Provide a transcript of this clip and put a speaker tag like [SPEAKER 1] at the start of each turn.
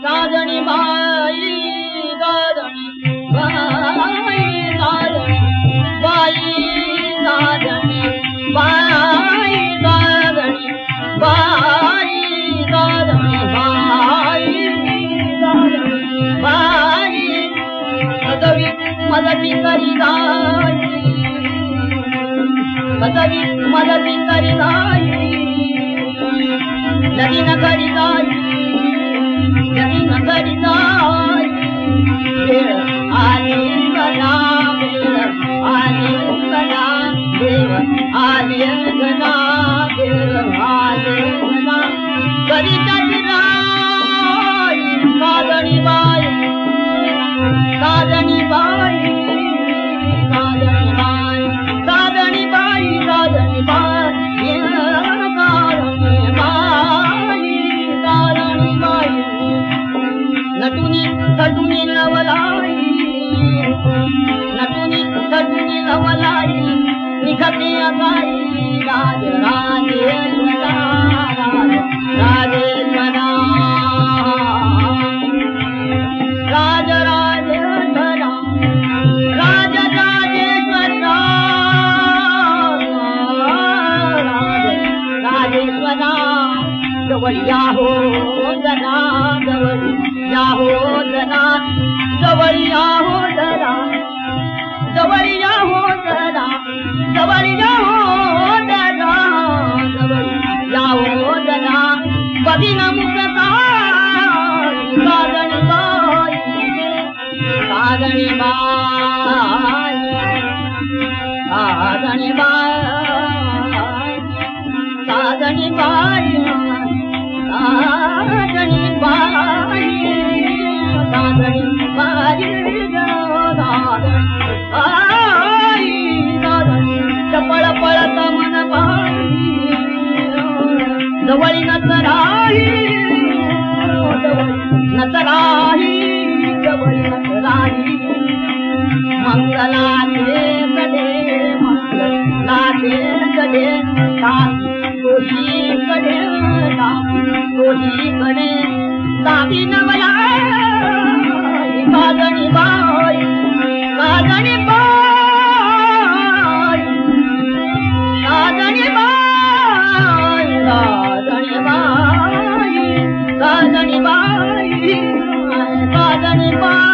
[SPEAKER 1] साजणी बाई साजणी बाई साजणी बाई साजणी बाई साजणी बाई साजणी बाई साजणी बाई पदवी मदती करी जाई पदवी मदती करी जाई लगीन करी जाई लगीन करी जाई वेळ आली गना वेळ आली गना देव आली गना देव आली गना करी जाती राई साजणी बाई साजणी बाई साजणी बाई साजणी बाई साजणी बाई साजणी बाई नटुनी सटुनी लवलाई नटुनी सटुनी लवलाई निघते अगाई राज राजेश्वरा राजेश्वरा राज राजेश्वरा राज राजेश्वरा राजेश्वरा जवळ या हो जना जवळ या हो जना जवळ या हो जना जवळ या हो जना जवळ या हो जना जवळ या हो जना बघीन मुखता साजणी बाई साजणी बाई साजणी बाई साजणी बाई साजणी बाई साजणी बाई साजणी चपळ पळत मन बाई जवळी नतराही नतराही जवळी नतराही मंगलाचे कडे मंगलाचे कडे कोही कडे कोही कडे दाबी नवला साजणी बाई साजणी बाई साजणी बाई साजणी बाई साजणी बाई साजणी बाई